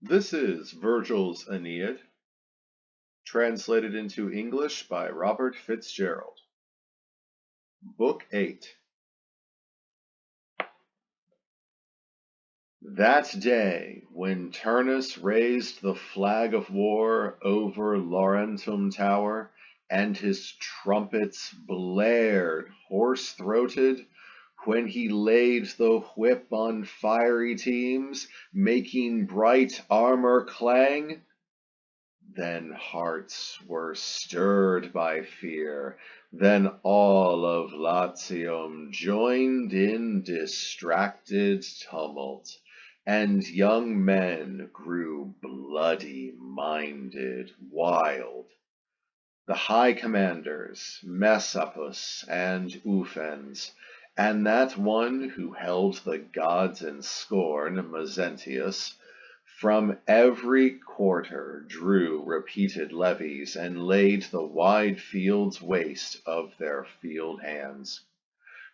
This is Vergil's Aeneid, translated into English by Robert Fitzgerald. Book 8. That day, when Turnus raised the flag of war over Laurentum Tower, and his trumpets blared hoarse-throated, when he laid the whip on fiery teams, making bright armor clang, then hearts were stirred by fear, then all of Latium joined in distracted tumult, and young men grew bloody-minded, wild. The high commanders, Messapus and Ufens, and that one who held the gods in scorn, Mezentius, from every quarter drew repeated levies and laid the wide fields waste of their field hands.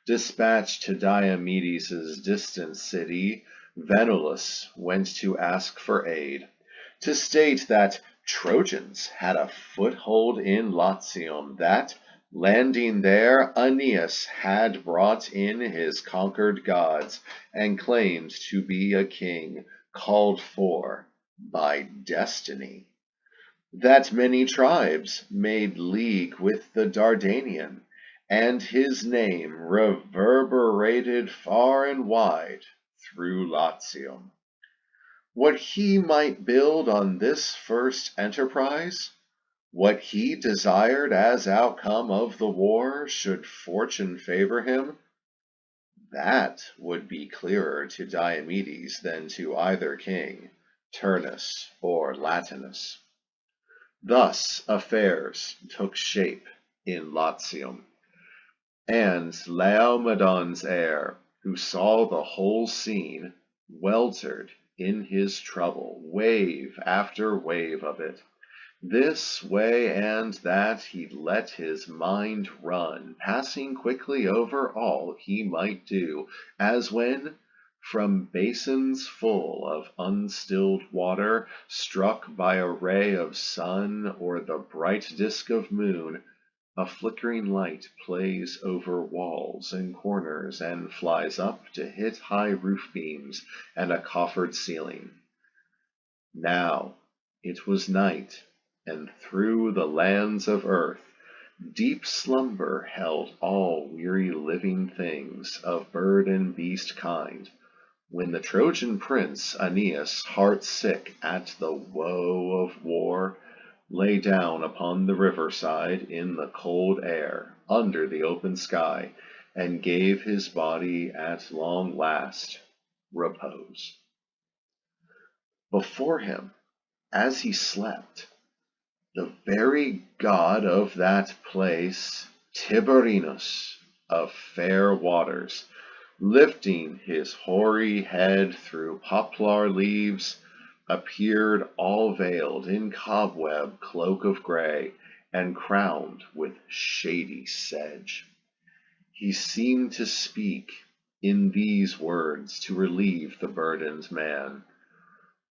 Dispatched to Diomedes' distant city, Venulus went to ask for aid, to state that Trojans had a foothold in Latium, that, landing there, Aeneas had brought in his conquered gods, and claimed to be a king, called for by destiny. That many tribes made league with the Dardanian, and his name reverberated far and wide through Latium. What he might build on this first enterprise, what he desired as outcome of the war, should fortune favor him, that would be clearer to Diomedes than to either king, Turnus or Latinus. Thus affairs took shape in Latium, and Laomedon's heir, who saw the whole scene, weltered in his trouble, wave after wave of it. This way and that he let his mind run, passing quickly over all he might do, as when, from basins full of unstilled water, struck by a ray of sun or the bright disk of moon, a flickering light plays over walls and corners and flies up to hit high roof beams and a coffered ceiling. Now it was night, and through the lands of earth deep slumber held all weary living things of bird and beast kind, when the Trojan prince Aeneas, heart-sick at the woe of war, lay down upon the riverside in the cold air, under the open sky, and gave his body at long last repose. Before him, as he slept, the very god of that place, Tiberinus of fair waters, lifting his hoary head through poplar leaves, appeared all veiled in cobweb cloak of grey, and crowned with shady sedge. He seemed to speak in these words to relieve the burdened man.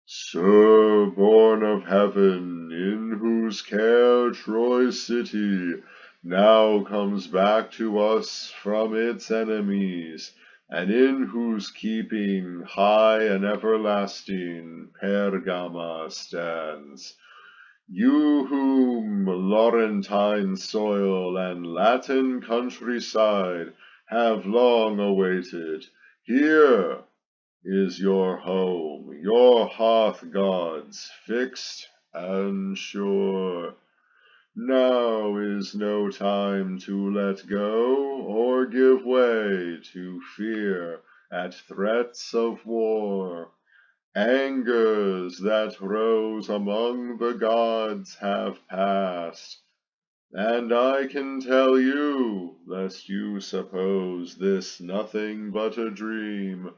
Sir, born of heaven, in whose care Troy's city now comes back to us from its enemies, and in whose keeping high and everlasting Pergama stands, you whom Laurentine soil and Latin countryside have long awaited, here is your home, your hearth gods, fixed and sure. Now is no time to let go or give way to fear at threats of war. Angers that rose among the gods have passed, and I can tell you, lest you suppose this nothing but a dream,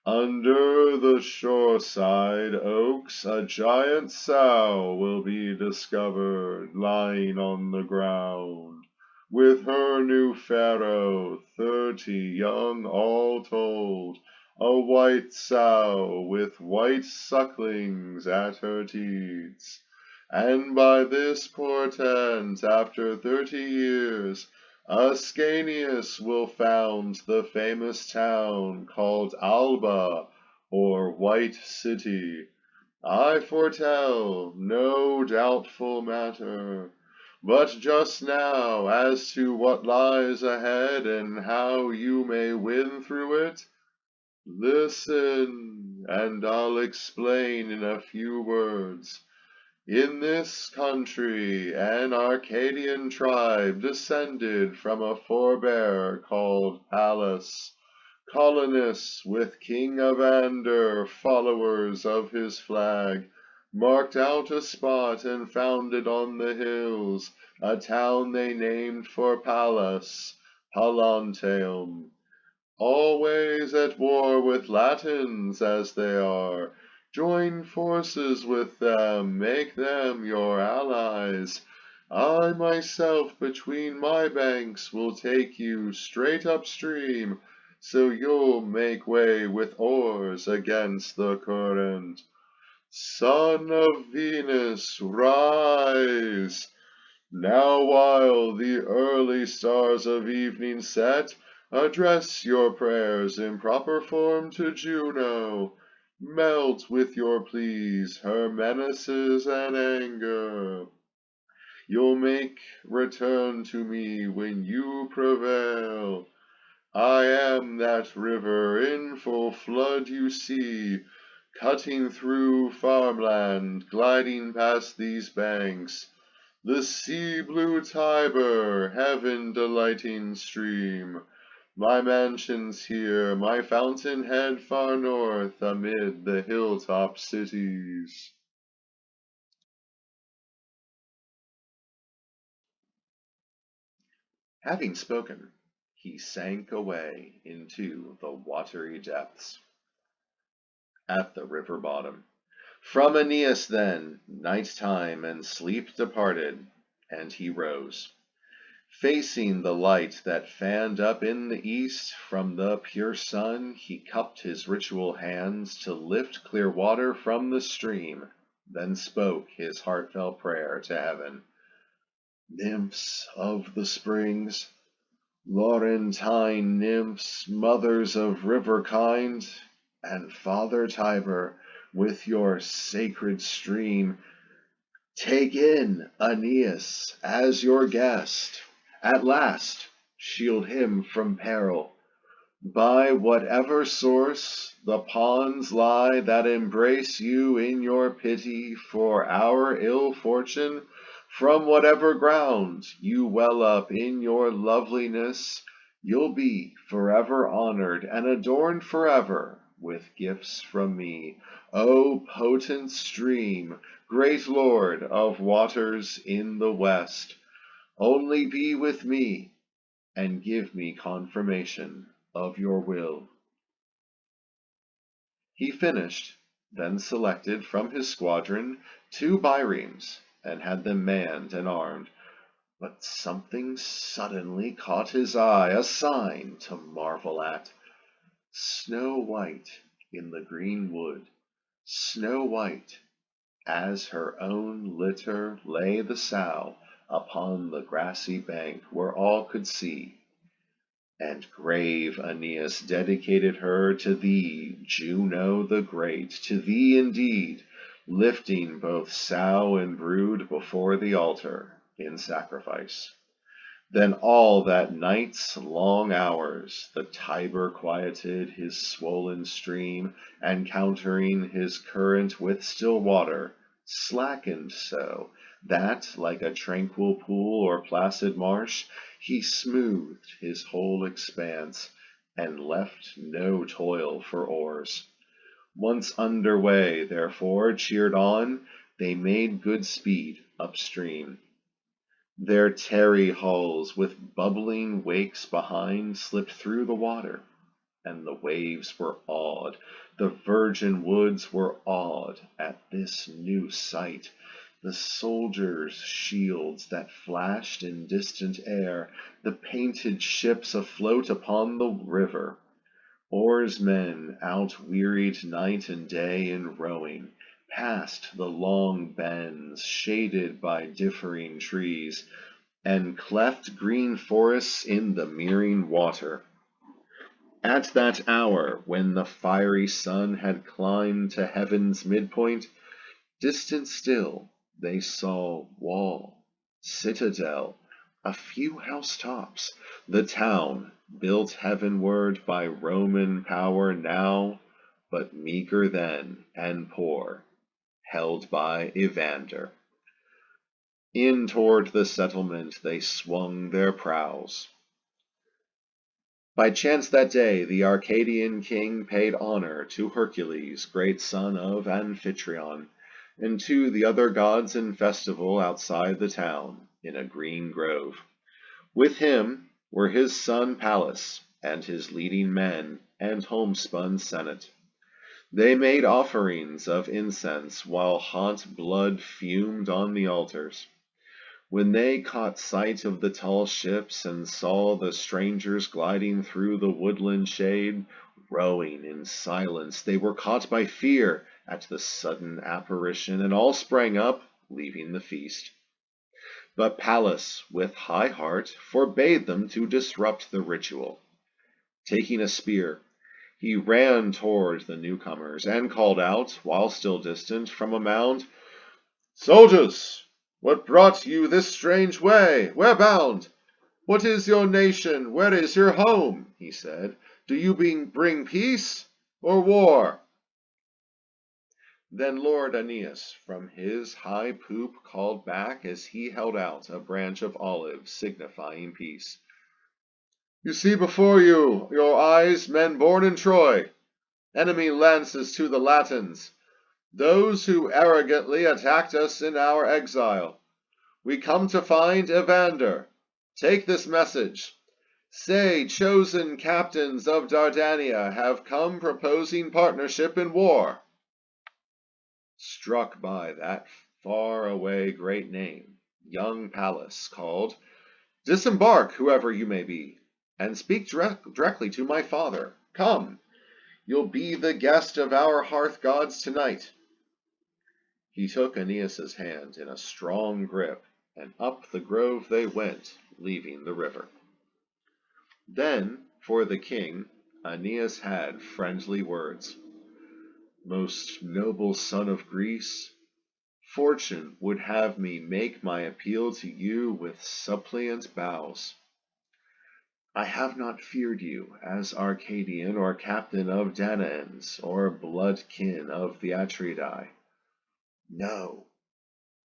under the shoreside oaks a giant sow will be discovered lying on the ground, with her new pharaoh, 30 young all told, a white sow with white sucklings at her teats. And by this portent, after 30 years, Ascanius will found the famous town called Alba, or White City. I foretell no doubtful matter, but just now as to what lies ahead and how you may win through it, listen, and I'll explain in a few words. In this country, an Arcadian tribe descended from a forebear called Pallas, colonists with King Evander, followers of his flag, marked out a spot and founded on the hills a town they named for Pallas, Palanteum. Always at war with Latins as they are, join forces with them, make them your allies. I myself between my banks will take you straight upstream, so you'll make way with oars against the current. Son of Venus, rise! Now while the early stars of evening set, address your prayers in proper form to Juno. Melt with your pleas her menaces and anger. You'll make return to me when you prevail. I am that river in full flood you see, cutting through farmland, gliding past these banks. The sea-blue Tiber, heaven-delighting stream, my mansions here, my fountainhead far north, amid the hilltop cities. Having spoken, he sank away into the watery depths, at the river bottom. From Aeneas then, night time and sleep departed, and he rose. Facing the light that fanned up in the east from the pure sun, he cupped his ritual hands to lift clear water from the stream, then spoke his heartfelt prayer to heaven. Nymphs of the springs, Laurentine nymphs, mothers of river kind, and Father Tiber, with your sacred stream, take in Aeneas as your guest. At last, shield him from peril. By whatever source the ponds lie that embrace you in your pity for our ill fortune, from whatever ground you well up in your loveliness, you'll be forever honored and adorned forever with gifts from me, O potent stream, great lord of waters in the west. Only be with me, and give me confirmation of your will. He finished, then selected from his squadron 2 biremes, and had them manned and armed. But something suddenly caught his eye, a sign to marvel at. Snow white in the green wood, snow white as her own litter, lay the sow upon the grassy bank where all could see. And grave Aeneas dedicated her to thee, Juno the great, to thee indeed, lifting both sow and brood before the altar in sacrifice. Then all that night's long hours the Tiber quieted his swollen stream, and countering his current with still water, slackened so, that, like a tranquil pool or placid marsh, he smoothed his whole expanse, and left no toil for oars. Once under way, therefore, cheered on, they made good speed upstream. Their tarry hulls, with bubbling wakes behind, slipped through the water, and the waves were awed. The virgin woods were awed at this new sight. The soldiers' shields that flashed in distant air, the painted ships afloat upon the river, Oarsmen outwearied night and day in rowing, past the long bends shaded by differing trees, and cleft green forests in the mirroring water. At that hour, when the fiery sun had climbed to heaven's midpoint, distant still, they saw wall, citadel, a few housetops, the town, built heavenward by Roman power now, but meager then and poor, held by Evander. In toward the settlement they swung their prows. By chance that day the Arcadian king paid honor to Hercules, great son of Amphitryon, and to the other gods in festival outside the town, in a green grove. With him were his son Pallas, and his leading men, and homespun senate. They made offerings of incense, while hot blood fumed on the altars. When they caught sight of the tall ships and saw the strangers gliding through the woodland shade, rowing in silence, they were caught by fear at the sudden apparition, and all sprang up, leaving the feast. But Pallas, with high heart, forbade them to disrupt the ritual. Taking a spear, he ran toward the newcomers, and called out, while still distant, from a mound, "Soldiers! What brought you this strange way? Where bound? What is your nation? Where is your home?" he said. "Do you bring peace or war?" Then Lord Aeneas from his high poop called back, as he held out a branch of olive signifying peace. "You see before you, your eyes, men born in Troy, enemy lances to the Latins, those who arrogantly attacked us in our exile. We come to find Evander. Take this message. Say, chosen captains of Dardania have come proposing partnership in war." Struck by that far-away great name, young Pallas called, "Disembark, whoever you may be, and speak directly to my father. Come, you'll be the guest of our hearth gods tonight." He took Aeneas's hand in a strong grip, and up the grove they went, leaving the river. Then, for the king, Aeneas had friendly words. "Most noble son of Greece, fortune would have me make my appeal to you with suppliant bows. I have not feared you as Arcadian or captain of Danaans or blood kin of the Atridae. No,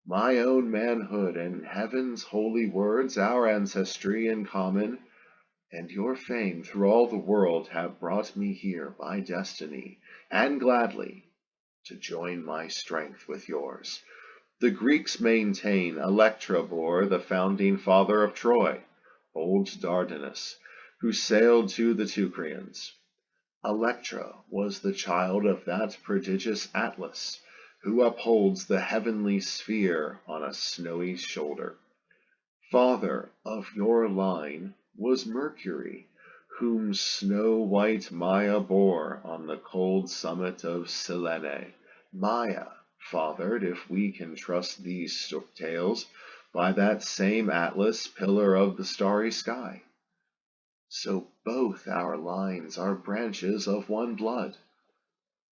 my own manhood and heaven's holy words, our ancestry in common, and your fame through all the world have brought me here by destiny, and gladly, to join my strength with yours. The Greeks maintain Electra bore the founding father of Troy, old Dardanus, who sailed to the Teucrians. Electra was the child of that prodigious Atlas, who upholds the heavenly sphere on a snowy shoulder. Father of your line was Mercury, whom snow-white Maia bore on the cold summit of Cyllene. Maia, fathered, if we can trust these tales, by that same Atlas, pillar of the starry sky. So both our lines are branches of one blood.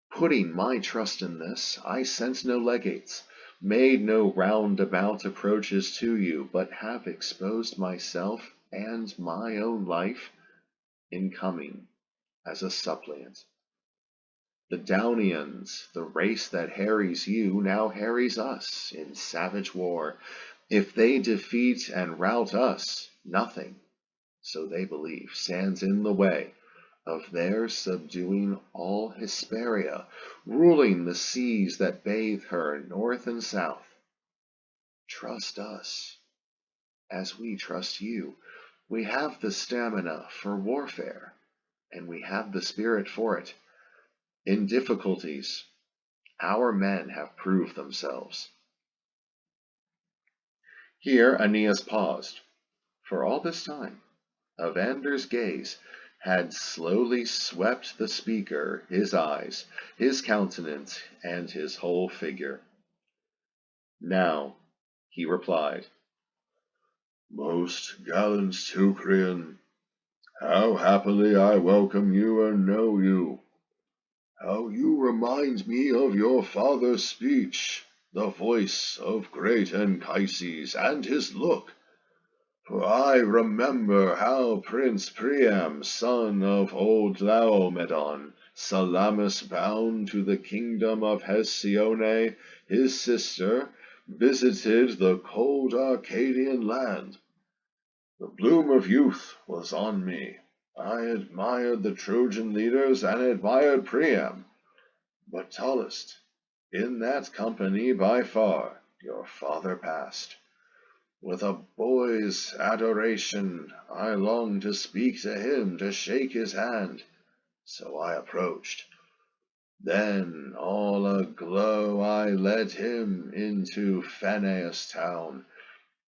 Putting my trust in this, I sent no legates, made no roundabout approaches to you, but have exposed myself and my own life in coming as a suppliant. The Daunians, the race that harries you, now harries us in savage war. If they defeat and rout us, nothing, so they believe, stands in the way of their subduing all Hesperia, ruling the seas that bathe her north and south. Trust us, as we trust you. We have the stamina for warfare, and we have the spirit for it. In difficulties, our men have proved themselves. Here Aeneas paused. For all this time, Evander's gaze, had slowly swept the speaker, his eyes, his countenance, and his whole figure. Now, he replied, "Most gallant Teucrian, how happily I welcome you and know you. How you remind me of your father's speech, the voice of great Anchises, and his look. For I remember how Prince Priam, son of old Laomedon, Salamis bound to the kingdom of Hesione, his sister, visited the cold Arcadian land. The bloom of youth was on me. I admired the Trojan leaders and admired Priam. But tallest, in that company by far, your father passed. With a boy's adoration, I longed to speak to him, to shake his hand. So I approached. Then, all aglow, I led him into Phaneus town.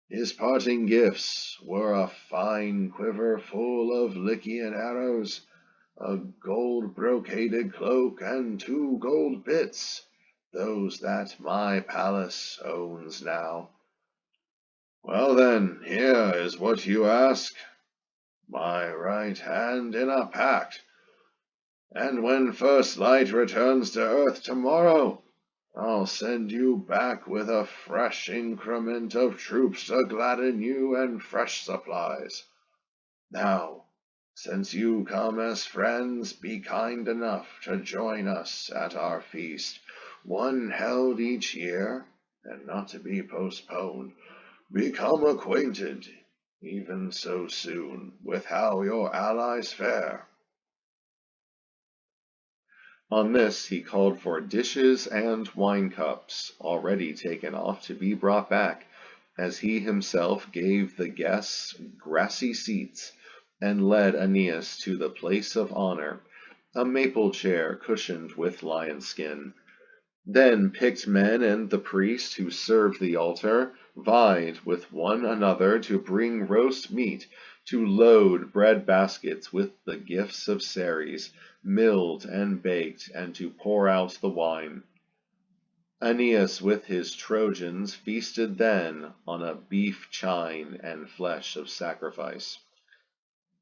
His parting gifts were a fine quiver full of Lycian arrows, a gold-brocaded cloak, and 2 gold bits, those that my palace owns now. Well then, here is what you ask, my right hand in a pact, and when first light returns to earth tomorrow, I'll send you back with a fresh increment of troops to gladden you and fresh supplies. Now, since you come as friends, be kind enough to join us at our feast, one held each year, and not to be postponed. Become acquainted, even so soon, with how your allies fare." On this he called for dishes and wine cups, already taken off to be brought back, as he himself gave the guests grassy seats, and led Aeneas to the place of honor, a maple chair cushioned with lion skin. Then picked men and the priest who served the altar vied with one another to bring roast meat, to load bread baskets with the gifts of Ceres, milled and baked, and to pour out the wine. Aeneas with his Trojans feasted then on a beef chine and flesh of sacrifice.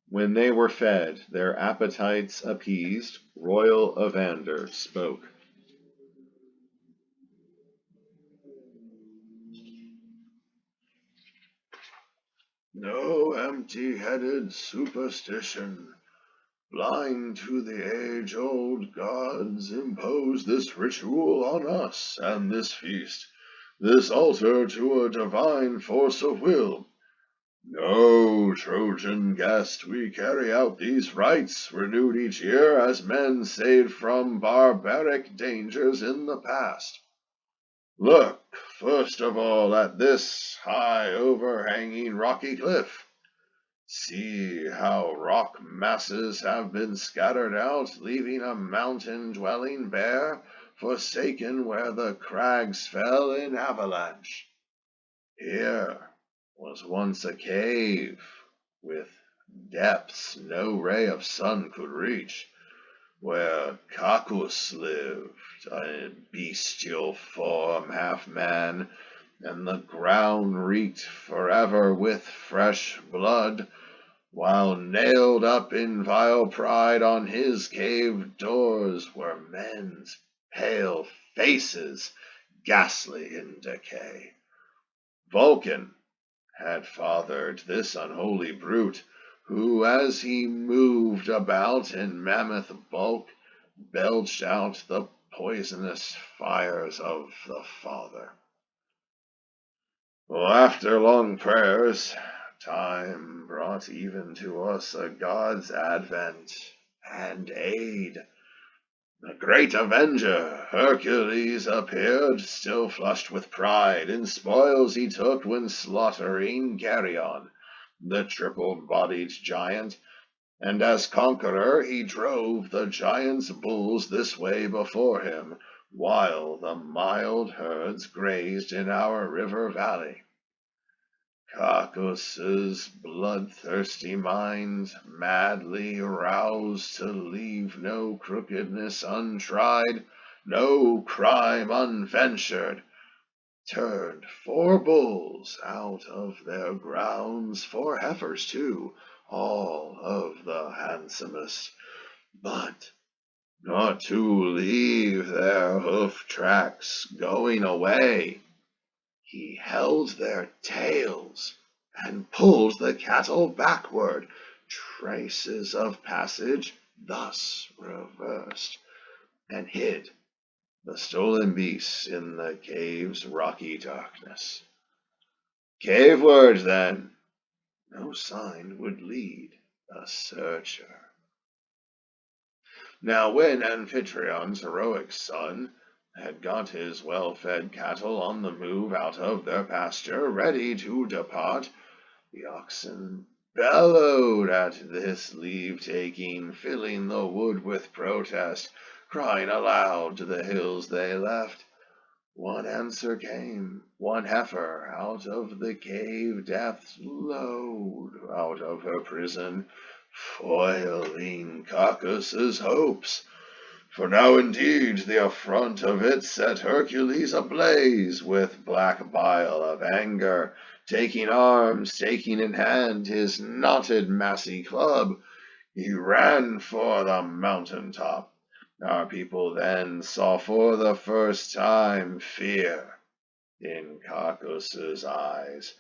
When they were fed, their appetites appeased, royal Evander spoke. "No empty-headed superstition, blind to the age-old gods, impose this ritual on us and this feast, this altar to a divine force of will. No, Trojan guest, we carry out these rites, renewed each year as men saved from barbaric dangers in the past. Look, first of all, at this high overhanging rocky cliff. See how rock masses have been scattered out, leaving a mountain dwelling bare, forsaken where the crags fell in avalanche. Here was once a cave, with depths no ray of sun could reach, where Cacus lived, a bestial form, half man, and the ground reeked forever with fresh blood, while nailed up in vile pride on his cave doors were men's pale faces, ghastly in decay. Vulcan had fathered this unholy brute, who, as he moved about in mammoth bulk, belched out the poisonous fires of the Father. Well, after long prayers, time brought even to us a god's advent and aid. The great avenger, Hercules, appeared, still flushed with pride, in spoils he took when slaughtering Geryon, the triple-bodied giant, and as conqueror he drove the giant's bulls this way before him, while the mild herds grazed in our river valley. Cacus's bloodthirsty mind, madly roused to leave no crookedness untried, no crime unventured, turned 4 bulls out of their grounds, 4 heifers too, all of the handsomest, but not to leave their hoof tracks going away. He held their tails and pulled the cattle backward, traces of passage thus reversed, and hid the stolen beasts in the cave's rocky darkness. Caveward, then, no sign would lead a searcher. Now when Amphitryon's heroic son had got his well-fed cattle on the move out of their pasture, ready to depart, the oxen bellowed at this leave-taking, filling the wood with protest, crying aloud to the hills they left. One answer came, 1 heifer out of the cave depths lowed out of her prison, foiling Cacus's hopes. For now indeed the affront of it set Hercules ablaze with black bile of anger, taking arms, taking in hand his knotted massy club, he ran for the mountain top. Our people then saw for the first time fear in Cacus's eyes.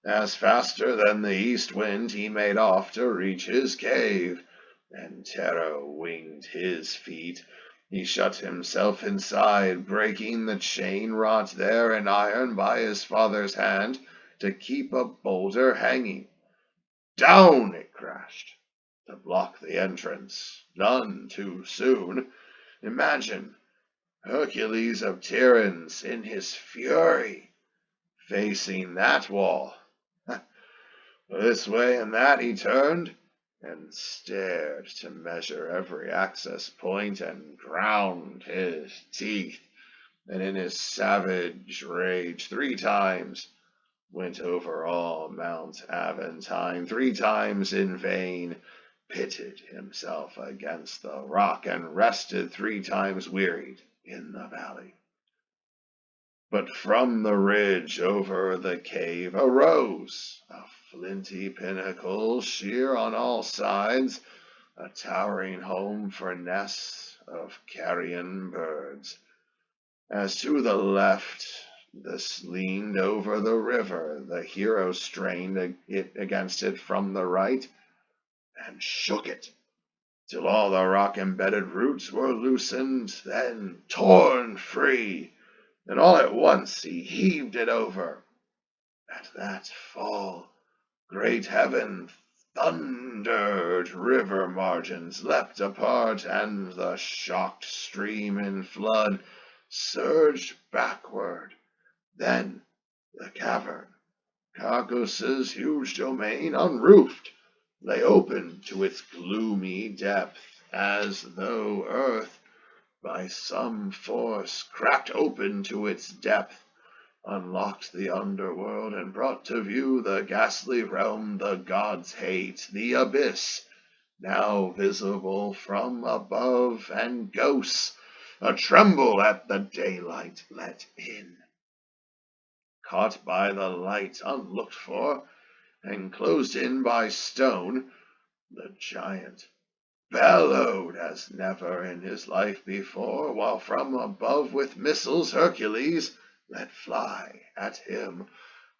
As faster than the east wind he made off to reach his cave, and terror winged his feet. He shut himself inside, breaking the chain wrought there in iron by his father's hand to keep a boulder hanging. Down it crashed to block the entrance, none too soon. Imagine Hercules of Tiryns in his fury, facing that wall. This way and that he turned, and stared to measure every access point, and ground his teeth, and in his savage rage 3 times went over all Mount Aventine, 3 times in vain, pitted himself against the rock, and rested 3 times wearied in the valley. But from the ridge over the cave arose a flinty pinnacle, sheer on all sides, a towering home for nests of carrion birds. As to the left, this leaned over the river, the hero strained it against it from the right, and shook it, till all the rock-embedded roots were loosened, then torn free, and all at once he heaved it over. At that fall, great heaven thundered, river margins leapt apart, and the shocked stream in flood surged backward. Then the cavern, Cacus's huge domain, unroofed, lay open to its gloomy depth, as though earth, by some force, cracked open to its depth, unlocked the underworld, and brought to view the ghastly realm the gods hate, the abyss, now visible from above, and ghosts a-tremble at the daylight let in. Caught by the light unlooked for, and closed in by stone, the giant bellowed as never in his life before, while from above with missiles Hercules let fly at him,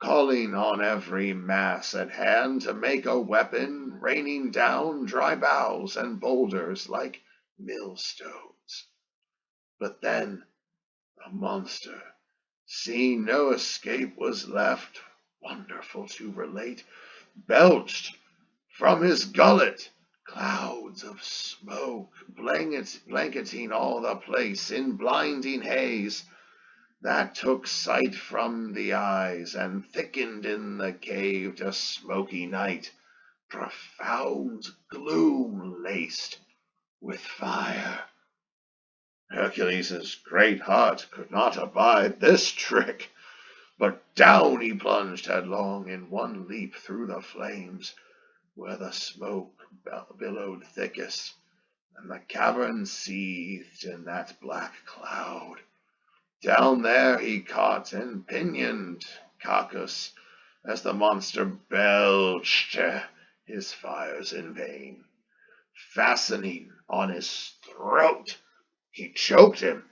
calling on every mass at hand to make a weapon, raining down dry boughs and boulders like millstones. But then the monster, seeing no escape was left, wonderful to relate, belched from his gullet clouds of smoke, blanketing all the place in blinding haze that took sight from the eyes, and thickened in the cave to smoky night, profound gloom laced with fire. Hercules' great heart could not abide this trick. but down he plunged headlong in one leap through the flames, where the smoke billowed thickest, and the cavern seethed in that black cloud. Down there he caught and pinioned Cacus, as the monster belched his fires in vain. Fastening on his throat, he choked him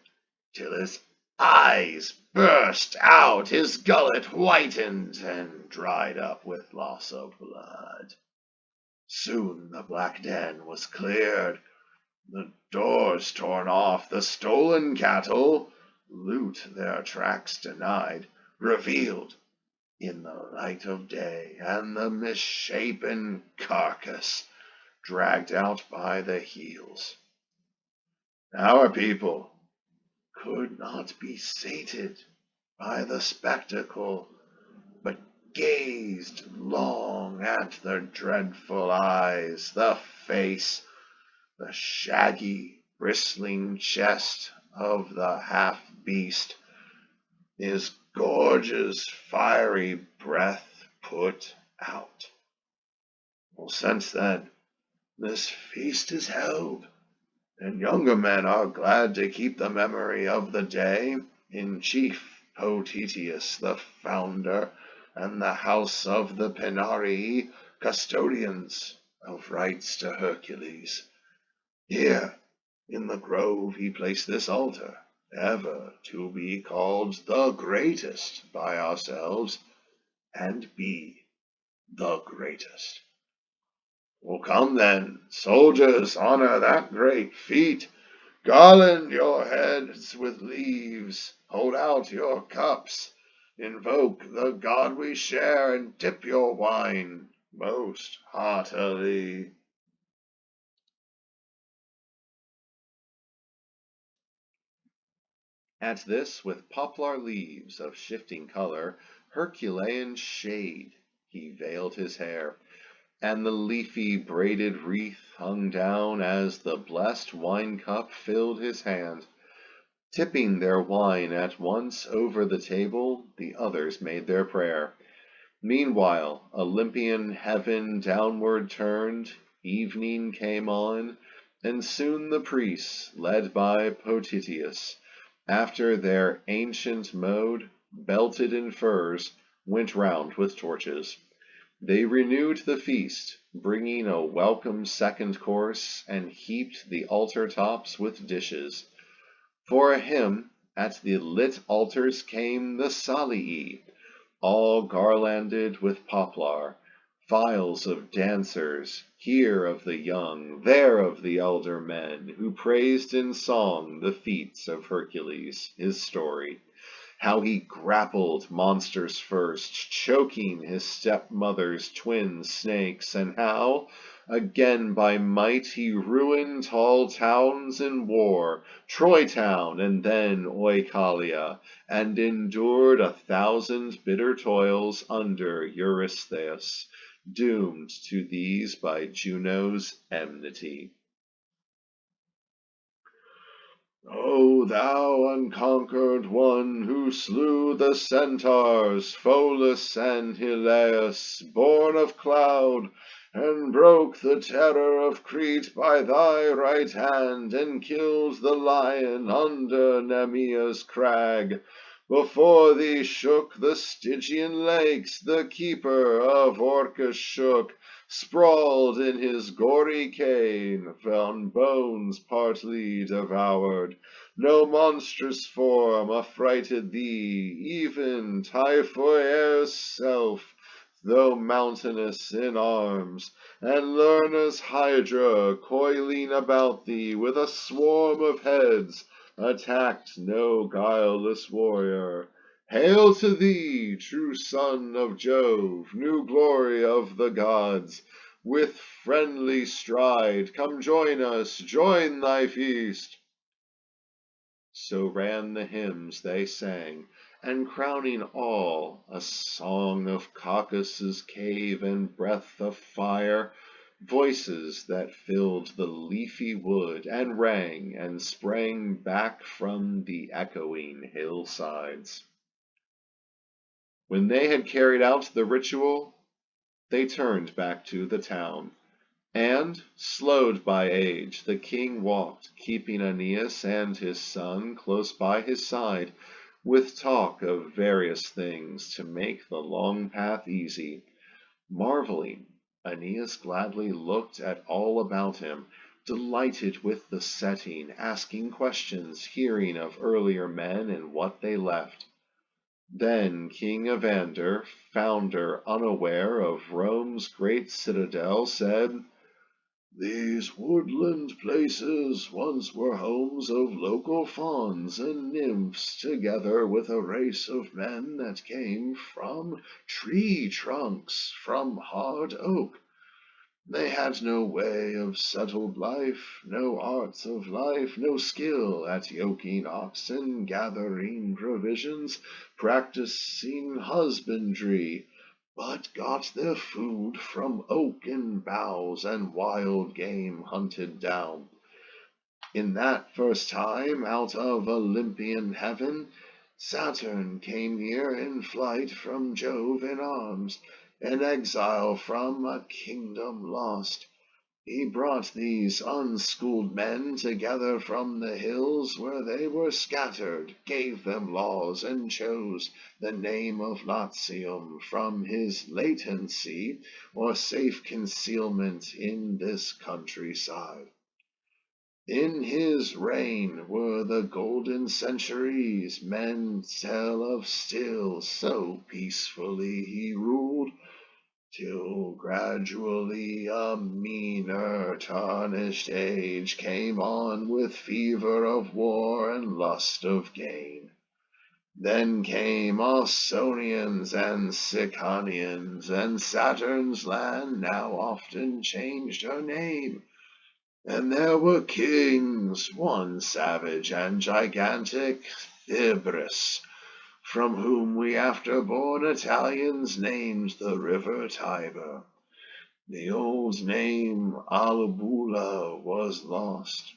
till his eyes burst out, his gullet whitened and dried up with loss of blood. Soon the black den was cleared, the doors torn off, the stolen cattle, loot their tracks denied, revealed in the light of day, and the misshapen carcass dragged out by the heels. Our people could not be sated by the spectacle, but gazed long at the dreadful eyes, the face, the shaggy, bristling chest of the half-beast, his gorge's fiery breath put out. Well, since then, this feast is held, and younger men are glad to keep the memory of the day, in chief Potitius, the founder, and the house of the Penarii, custodians of rites to Hercules. Here, in the grove, he placed this altar, ever to be called the greatest by ourselves, and be the greatest. Well, come then, soldiers, honor that great feat. Garland your heads with leaves, hold out your cups, invoke the God we share, and dip your wine most heartily. At this, with poplar leaves of shifting color, Herculean shade, he veiled his hair, and the leafy braided wreath hung down as the blessed wine-cup filled his hand. Tipping their wine at once over the table, the others made their prayer. Meanwhile, Olympian heaven downward turned, evening came on, and soon the priests, led by Potitius, after their ancient mode, belted in furs, went round with torches. They renewed the feast, bringing a welcome second course, and heaped the altar tops with dishes. For a hymn, at the lit altars came the Salii, all garlanded with poplar, files of dancers, here of the young, there of the elder men, who praised in song the feats of Hercules, his story, how he grappled monsters first, choking his stepmother's twin snakes, and how, again by might, he ruined tall towns in war, Troy town and then Oichalia, and endured 1,000 bitter toils under Eurystheus, doomed to these by Juno's enmity. O thou unconquered one, who slew the centaurs, Pholus and Hylleus, born of cloud, and broke the terror of Crete by thy right hand, and killed the lion under Nemea's crag. Before thee shook the Stygian lakes, the keeper of Orcus shook, sprawled in his gory cane, on bones partly devoured. No monstrous form affrighted thee, even Typhoeus' self, though mountainous in arms, and Lerna's Hydra, coiling about thee with a swarm of heads, attacked no guileless warrior. Hail to thee, true son of Jove, new glory of the gods! With friendly stride, come join us, join thy feast. So ran the hymns they sang, and crowning all, a song of Caucasus' cave and breath of fire, voices that filled the leafy wood, and rang and sprang back from the echoing hillsides. When they had carried out the ritual, they turned back to the town. And, slowed by age, the king walked, keeping Aeneas and his son close by his side, with talk of various things to make the long path easy. Marveling, Aeneas gladly looked at all about him, delighted with the setting, asking questions, hearing of earlier men and what they left. Then King Evander, founder unaware of Rome's great citadel, said, "These woodland places once were homes of local fauns and nymphs, together with a race of men that came from tree trunks, from hard oak. They had no way of settled life, no arts of life, no skill at yoking oxen, gathering provisions, practicing husbandry, but got their food from oaken boughs and wild game hunted down. In that first time out of Olympian heaven, Saturn came here in flight from Jove in arms, an exile from a kingdom lost. He brought these unschooled men together from the hills where they were scattered, gave them laws, and chose the name of Latium from his latency or safe concealment in this countryside. In his reign were the golden centuries men tell of still, so peacefully he ruled, till gradually a meaner, tarnished age came on with fever of war and lust of gain. Then came Ausonians and Sicanians, and Saturn's land now often changed her name. And there were kings, one savage and gigantic, Thybris, from whom we after-born Italians named the river Tiber. The old name Albula was lost.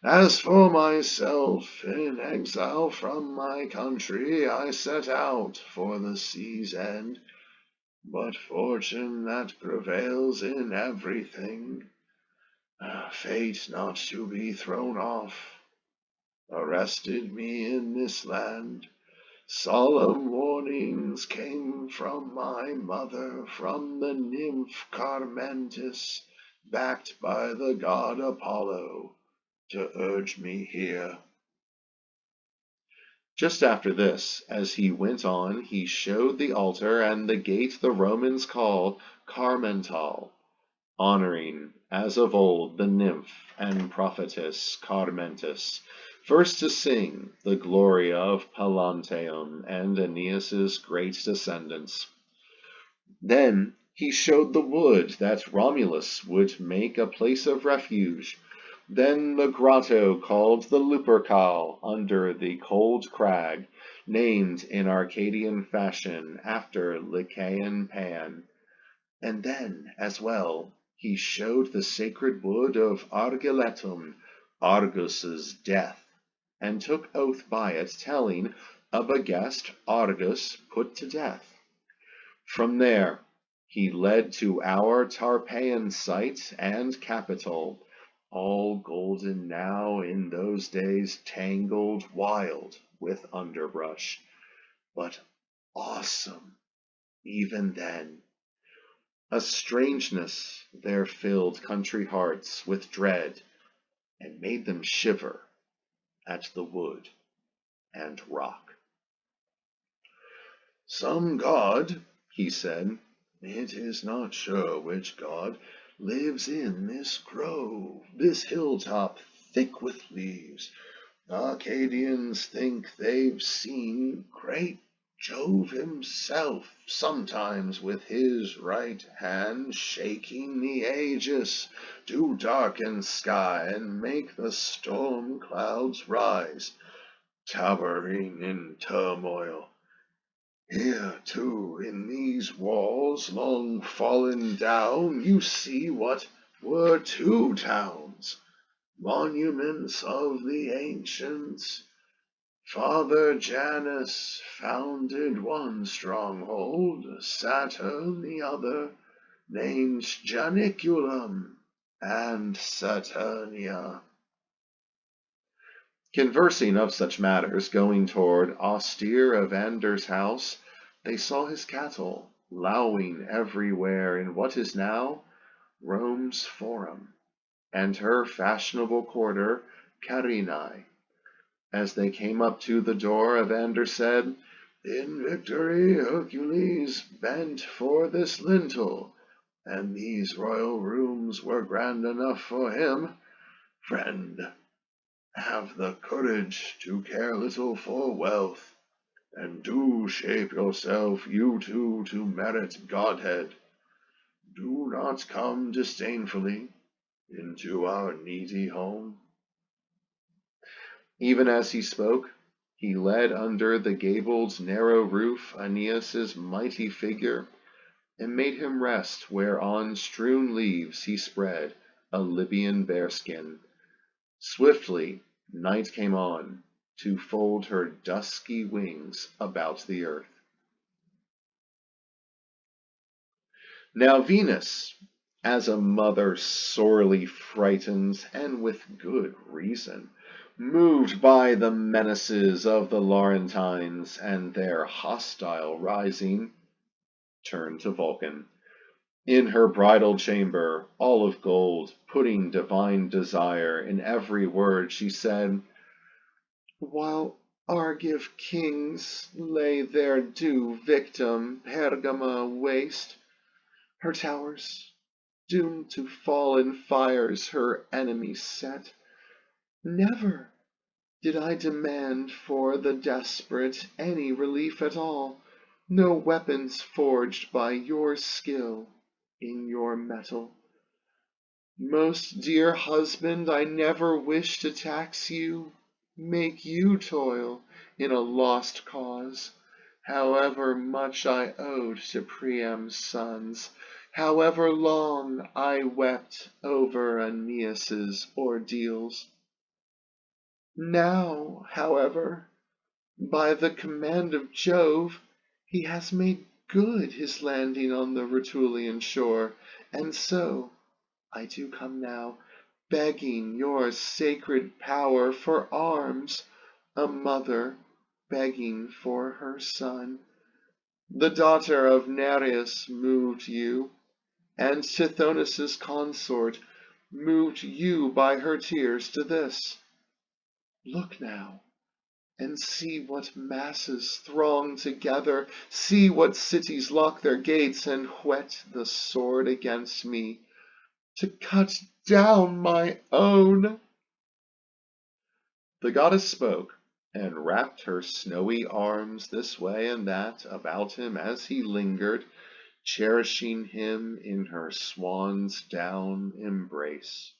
As for myself, in exile from my country, I set out for the sea's end. But fortune that prevails in everything, fate not to be thrown off, arrested me in this land. Solemn warnings came from my mother, from the nymph Carmentis, backed by the god Apollo, to urge me here." Just after this, as he went on, he showed the altar and the gate the Romans call Carmental, honoring, as of old, the nymph and prophetess Carmentis, first to sing the glory of Palanteum and Aeneas's great descendants. Then he showed the wood that Romulus would make a place of refuge, then the grotto called the Lupercal under the cold crag, named in Arcadian fashion after Lycaean Pan. And then, as well, he showed the sacred wood of Argiletum, Argus's death, and took oath by it, telling of a guest Argus put to death. From there he led to our Tarpeian site and capital, all golden now, in those days tangled wild with underbrush, but awesome even then. A strangeness there filled country hearts with dread, and made them shiver at the wood and rock. "Some god," he said, "it is not sure which god, lives in this grove, this hilltop thick with leaves. Arcadians think they've seen great Jove himself, sometimes with his right hand shaking the aegis to darken sky and make the storm clouds rise, towering in turmoil. Here, too, in these walls long fallen down, you see what were two towns, monuments of the ancients, Father Janus founded one stronghold, Saturn the other, named Janiculum and Saturnia. Conversing of such matters, going toward austere Evander's house, they saw his cattle lowing everywhere in what is now Rome's Forum, and her fashionable quarter, Carinae. As they came up to the door, Evander said, "In victory Hercules bent for this lintel, and these royal rooms were grand enough for him. Friend, have the courage to care little for wealth, and do shape yourself, you too, to merit godhead. Do not come disdainfully into our needy home." Even as he spoke, he led under the gabled narrow roof Aeneas's mighty figure, and made him rest where on strewn leaves he spread a Libyan bearskin. Swiftly night came on to fold her dusky wings about the earth. Now Venus, as a mother sorely frightened, and with good reason, moved by the menaces of the Laurentines and their hostile rising, turned to Vulcan. In her bridal chamber, all of gold, putting divine desire in every word, she said, "While Argive kings lay their due victim Pergama waste, her towers, doomed to fall in fires her enemies set, never did I demand for the desperate any relief at all, no weapons forged by your skill in your metal. Most dear husband, I never wished to tax you, make you toil in a lost cause, however much I owed to Priam's sons, however long I wept over Aeneas's ordeals. Now, however, by the command of Jove, he has made good his landing on the Rutulian shore, and so I do come now, begging your sacred power for arms, a mother begging for her son. The daughter of Nereus moved you, and Tithonus's consort moved you by her tears to this. Look now, and see what masses throng together, see what cities lock their gates and whet the sword against me, to cut down my own." The goddess spoke, and wrapped her snowy arms this way and that about him as he lingered, cherishing him in her swan's down embrace.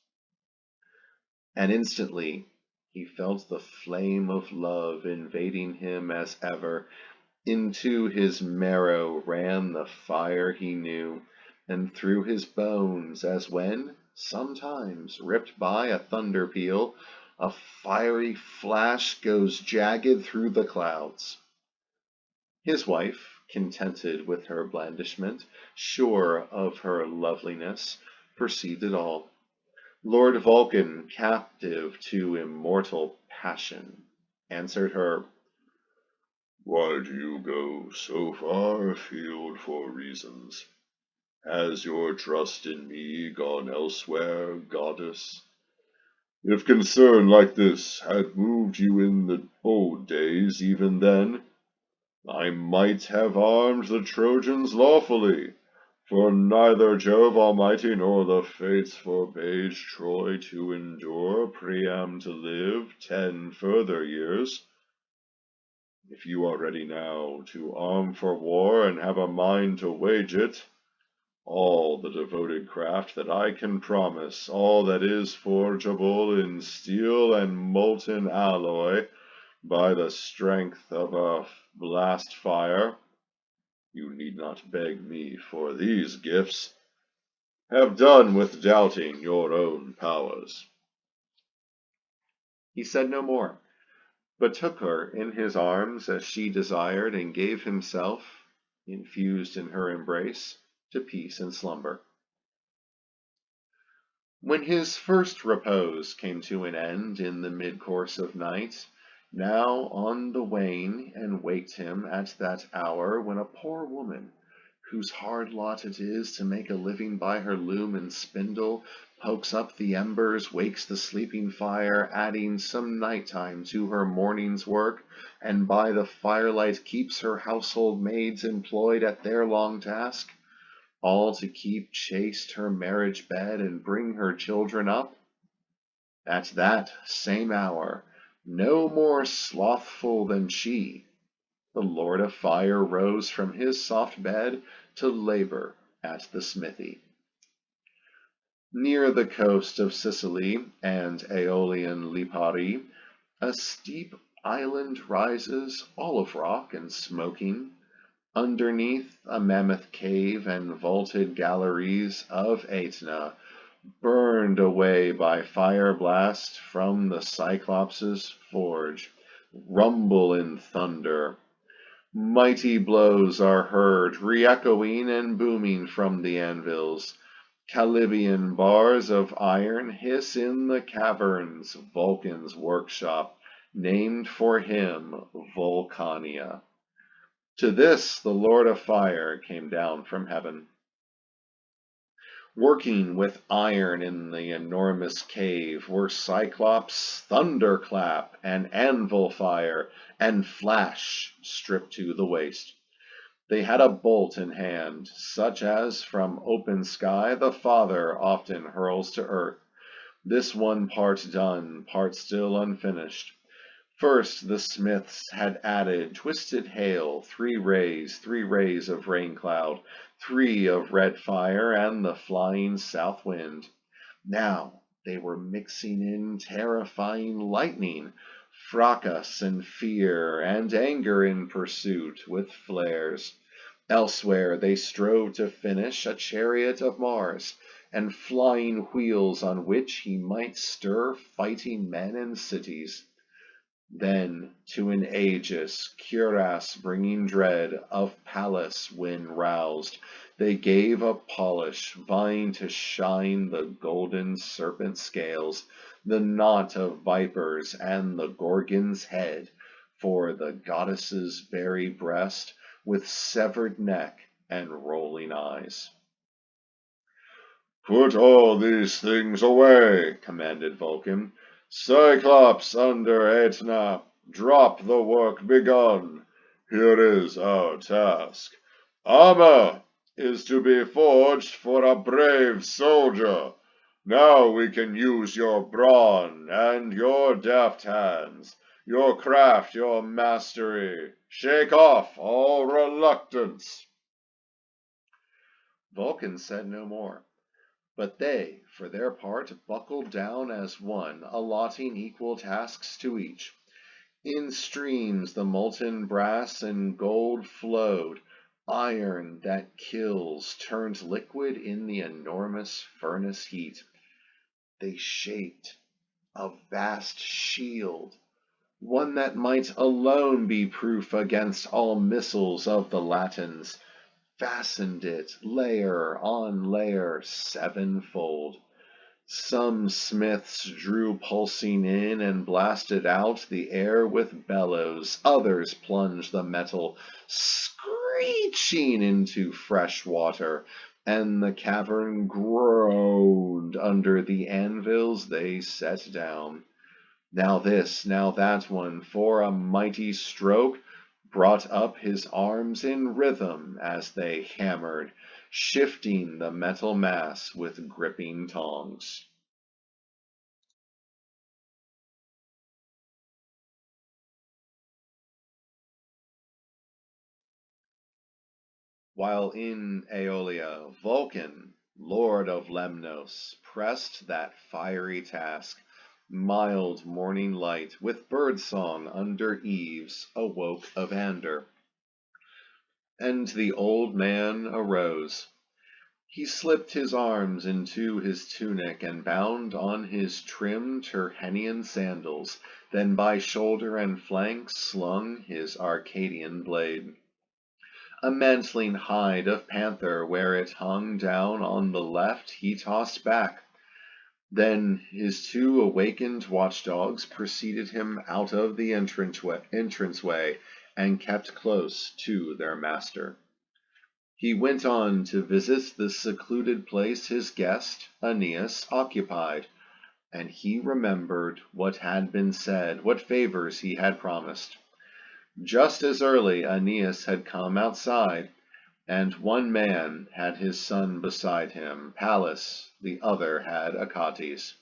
And instantly he felt the flame of love invading him as ever. Into his marrow ran the fire he knew, and through his bones, as when, sometimes, ripped by a thunder peal, a fiery flash goes jagged through the clouds. His wife, contented with her blandishment, sure of her loveliness, perceived it all. Lord Vulcan, captive to immortal passion, answered her, "Why do you go so far afield for reasons? Has your trust in me gone elsewhere, goddess? If concern like this had moved you in the old days, even then, I might have armed the Trojans lawfully, for neither Jove Almighty nor the Fates forbade Troy to endure, Priam to live 10 further years. If you are ready now to arm for war and have a mind to wage it, all the devoted craft that I can promise, all that is forgeable in steel and molten alloy by the strength of a blast fire, you need not beg me for these gifts. Have done with doubting your own powers." He said no more, but took her in his arms as she desired, and gave himself, infused in her embrace, to peace and slumber. When his first repose came to an end in the mid-course of night, now on the wane, and waked him at that hour when a poor woman, whose hard lot it is to make a living by her loom and spindle, pokes up the embers, wakes the sleeping fire, adding some night-time to her morning's work, and by the firelight keeps her household maids employed at their long task, all to keep chaste her marriage bed and bring her children up. At that same hour, no more slothful than she, the Lord of Fire rose from his soft bed to labor at the smithy. Near the coast of Sicily and Aeolian Lipari, a steep island rises, all of rock and smoking. Underneath a mammoth cave and vaulted galleries of Aetna, burned away by fire blast from the Cyclops' forge, rumble in thunder. Mighty blows are heard, re-echoing and booming from the anvils. Chalybian bars of iron hiss in the caverns, Vulcan's workshop, named for him Vulcania. To this the Lord of Fire came down from heaven. Working with iron in the enormous cave were Cyclops, Thunderclap, and Anvil Fire, and Flash stripped to the waist. They had a bolt in hand, such as from open sky the Father often hurls to earth, this one part done, part still unfinished. First the smiths had added twisted hail, 3 rays of rain cloud, 3 of red fire, and the flying south wind. Now they were mixing in terrifying lightning, fracas and fear, and anger in pursuit, with flares. Elsewhere they strove to finish a chariot of Mars, and flying wheels on which he might stir fighting men and cities. Then to an aegis, cuirass bringing dread, of Pallas when roused, they gave a polish, vying to shine the golden serpent scales, the knot of vipers, and the Gorgon's head, for the goddess's very breast, with severed neck and rolling eyes. "Put all these things away," commanded Vulcan. "Cyclops under Aetna, drop the work begun. Here is our task. Armor is to be forged for a brave soldier. Now we can use your brawn and your deft hands, your craft, your mastery. Shake off all reluctance." Vulcan said no more. But they, for their part, buckled down as one, allotting equal tasks to each. In streams the molten brass and gold flowed, iron that kills turned liquid in the enormous furnace heat. They shaped a vast shield, one that might alone be proof against all missiles of the Latins, fastened it layer on layer sevenfold. Some smiths drew pulsing in and blasted out the air with bellows, others plunged the metal screeching into fresh water, and the cavern groaned under the anvils they set down. Now this, now that one, for a mighty stroke, brought up his arms in rhythm as they hammered, shifting the metal mass with gripping tongs. While in Aeolia, Vulcan, lord of Lemnos, pressed that fiery task, mild morning light with bird-song under eaves awoke Evander. And the old man arose. He slipped his arms into his tunic and bound on his trim Tyrrhenian sandals, then by shoulder and flank slung his Arcadian blade. A mantling hide of panther where it hung down on the left he tossed back. Then his two awakened watchdogs preceded him out of the entranceway and kept close to their master. He went on to visit the secluded place his guest, Aeneas, occupied, and he remembered what had been said, what favors he had promised. Just as early Aeneas had come outside, and one man had his son beside him, Pallas, the other had Achates.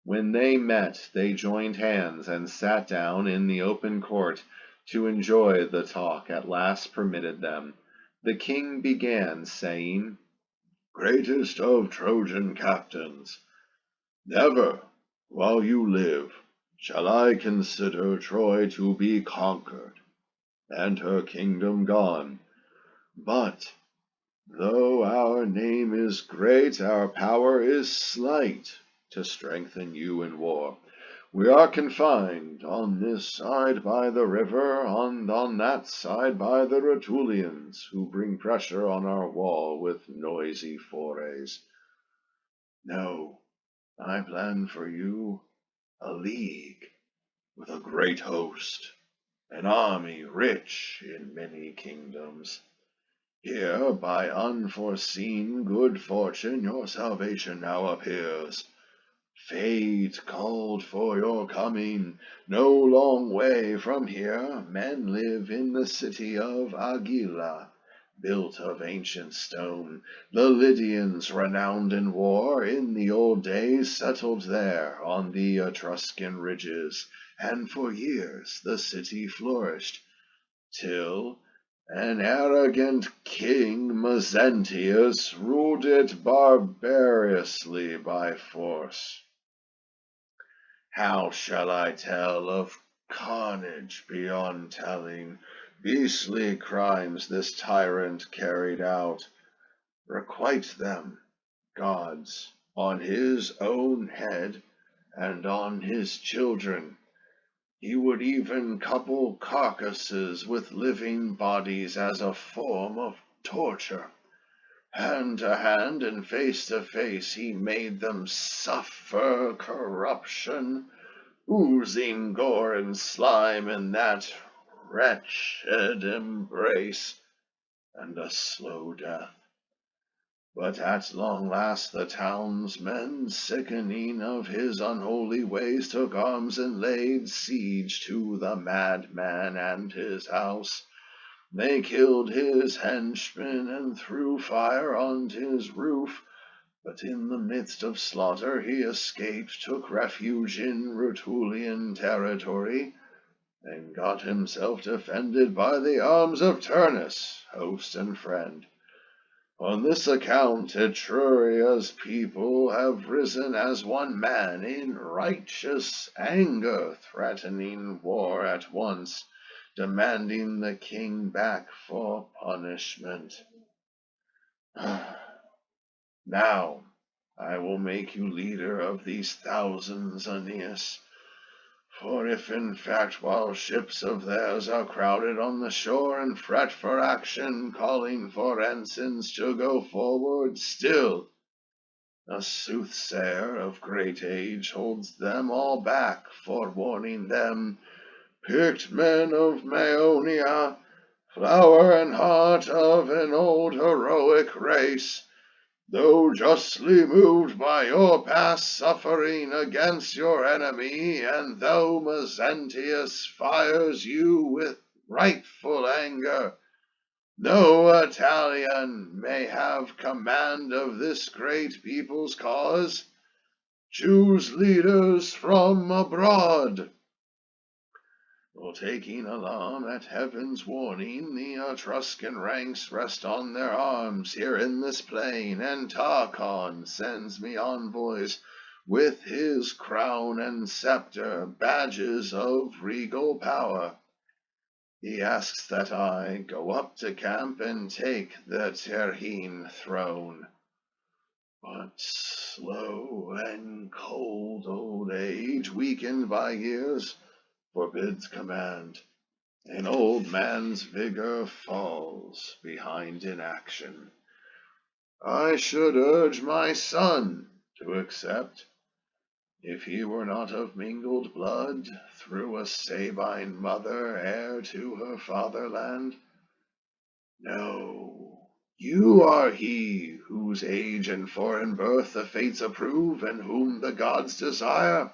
When they met, they joined hands and sat down in the open court to enjoy the talk at last permitted them. The king began, saying, "Greatest of Trojan captains, never, while you live, shall I consider Troy to be conquered, and her kingdom gone. But, though our name is great, our power is slight to strengthen you in war. We are confined on this side by the river, and on that side by the Rutulians, who bring pressure on our wall with noisy forays. No, I plan for you a league with a great host, an army rich in many kingdoms. Here, by unforeseen good fortune, your salvation now appears. Fate called for your coming. No long way from here, men live in the city of Agylla, built of ancient stone. The Lydians, renowned in war, in the old days settled there on the Etruscan ridges, and for years the city flourished, till an arrogant king, Mezentius, ruled it barbarously by force. How shall I tell of carnage beyond telling, beastly crimes this tyrant carried out? Requite them, gods, on his own head and on his children. He would even couple carcasses with living bodies as a form of torture. Hand to hand and face to face he made them suffer corruption, oozing gore and slime in that wretched embrace, and a slow death. But at long last the townsmen, sickening of his unholy ways, took arms and laid siege to the madman and his house. They killed his henchmen and threw fire on his roof, but in the midst of slaughter he escaped, took refuge in Rutulian territory, and got himself defended by the arms of Turnus, host and friend. On this account Etruria's people have risen as one man in righteous anger, threatening war at once, demanding the king back for punishment. Now I will make you leader of these thousands, Aeneas. For if in fact while ships of theirs are crowded on the shore and fret for action, calling for ensigns to go forward, still a soothsayer of great age holds them all back, forewarning them, picked men of Maeonia, flower and heart of an old heroic race, though justly moved by your past suffering against your enemy, and though Mezentius fires you with rightful anger, no Italian may have command of this great people's cause. Choose leaders from abroad. Well, taking alarm at heaven's warning, the Etruscan ranks rest on their arms here in this plain, and Tarchon sends me envoys with his crown and scepter, badges of regal power. He asks that I go up to camp and take the Tyrrhene throne. But slow and cold old age, weakened by years, forbids command. An old man's vigor falls behind inaction. I should urge my son to accept, if he were not of mingled blood, through a Sabine mother, heir to her fatherland. No, you are he whose age and foreign birth the fates approve, and whom the gods desire.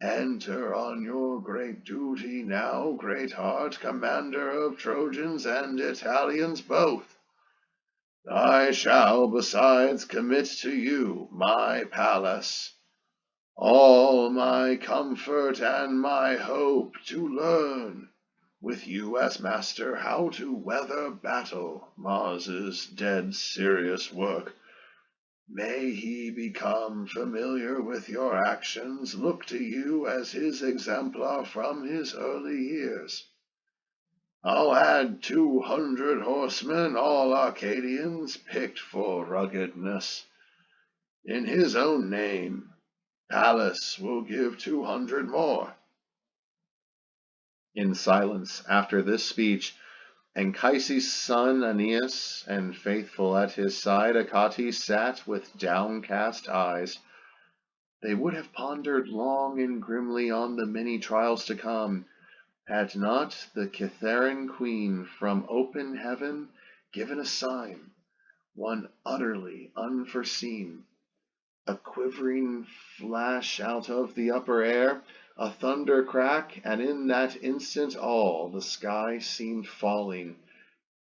Enter on your great duty now, great heart, commander of Trojans and Italians both. I shall besides commit to you my palace, all my comfort and my hope, to learn, with you as master, how to weather battle, Mars's dead serious work. May he become familiar with your actions, look to you as his exemplar from his early years. I'll add 200 horsemen, all Arcadians, picked for ruggedness. In his own name, Pallas will give 200 more. In silence after this speech, Anchises' son Aeneas, and faithful at his side Achates, sat with downcast eyes. They would have pondered long and grimly on the many trials to come, had not the Cytheran queen from open heaven given a sign, one utterly unforeseen. A quivering flash out of the upper air, a thunder crack, and in that instant all the sky seemed falling.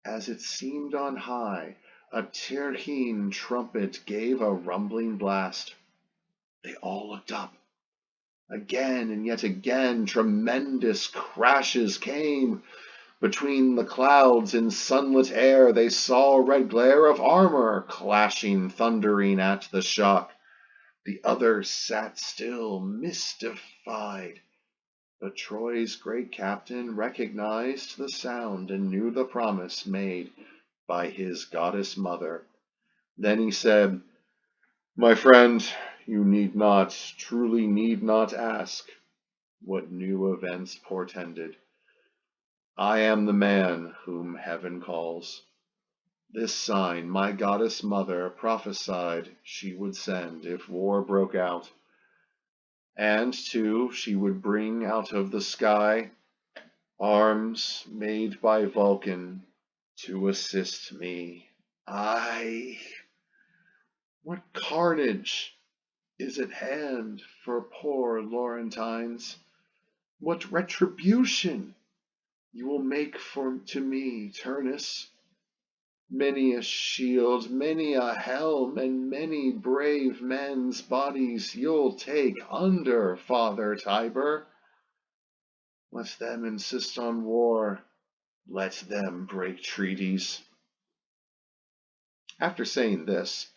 As it seemed on high, a Tirhine trumpet gave a rumbling blast. They all looked up. Again and yet again tremendous crashes came. Between the clouds in sunlit air they saw a red glare of armor clashing, thundering at the shock. The others sat still, mystified. But Troy's great captain recognized the sound and knew the promise made by his goddess mother. Then he said, "My friend, you need not, truly need not ask what new events portended. I am the man whom heaven calls. This sign my goddess mother prophesied she would send if war broke out. And, too, she would bring out of the sky arms made by Vulcan to assist me. What carnage is at hand for poor Laurentines? What retribution you will make to me, Turnus? Many a shield, many a helm, and many brave men's bodies you'll take under, Father Tiber. Let them insist on war. Let them break treaties." After saying this,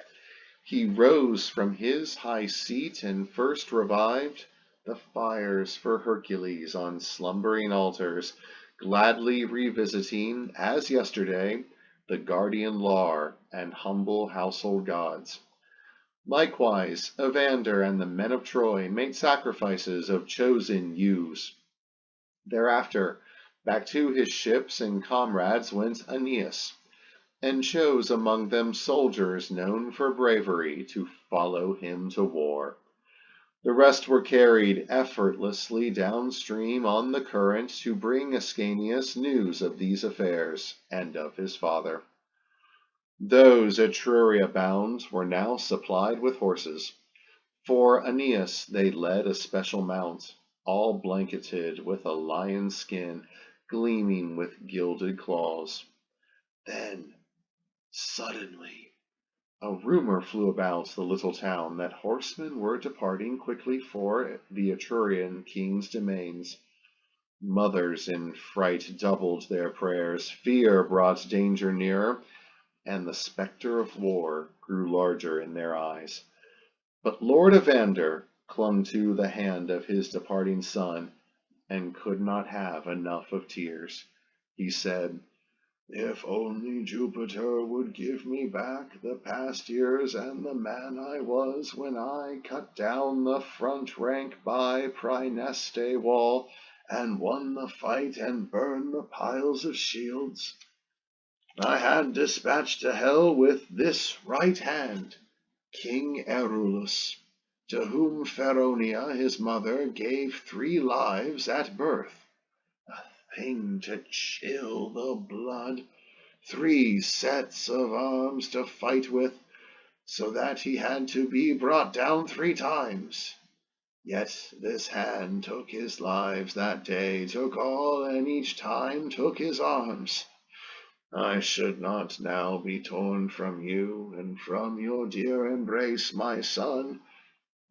he rose from his high seat and first revived the fires for Hercules on slumbering altars, gladly revisiting, as yesterday, the guardian Lar and humble household gods. Likewise, Evander and the men of Troy made sacrifices of chosen ewes. Thereafter, back to his ships and comrades went Aeneas, and chose among them soldiers known for bravery to follow him to war. The rest were carried effortlessly downstream on the current to bring Ascanius news of these affairs and of his father. Those at Etruria bound were now supplied with horses. For Aeneas they led a special mount, all blanketed with a lion's skin, gleaming with gilded claws. Then, suddenly, a rumor flew about the little town that horsemen were departing quickly for the Etrurian king's domains. Mothers in fright doubled their prayers, fear brought danger nearer, and the spectre of war grew larger in their eyes. But Lord Evander clung to the hand of his departing son, and could not have enough of tears. He said, If only Jupiter would give me back the past years and the man I was when I cut down the front rank by Praeneste wall and won the fight and burned the piles of shields. I had dispatched to hell with this right hand King Erulus, to whom Feronia, his mother, gave 3 lives at birth. A thing to chill the blood. 3 sets of arms to fight with, so that he had to be brought down 3 times. Yet this hand took his lives that day, took all, and each time took his arms. I should not now be torn from you and from your dear embrace, my son,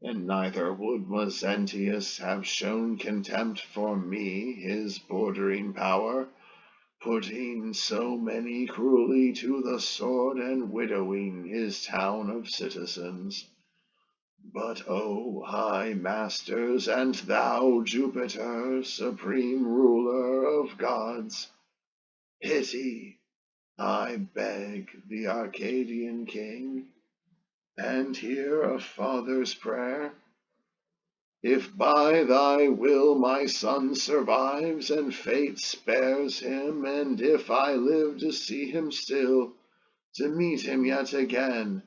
and neither would Mezentius have shown contempt for me, his bordering power, putting so many cruelly to the sword and widowing his town of citizens. But, O high masters, and thou, Jupiter, supreme ruler of gods, pity, I beg, the Arcadian king, and hear a father's prayer. If by thy will my son survives and fate spares him, and if I live to see him still, to meet him yet again,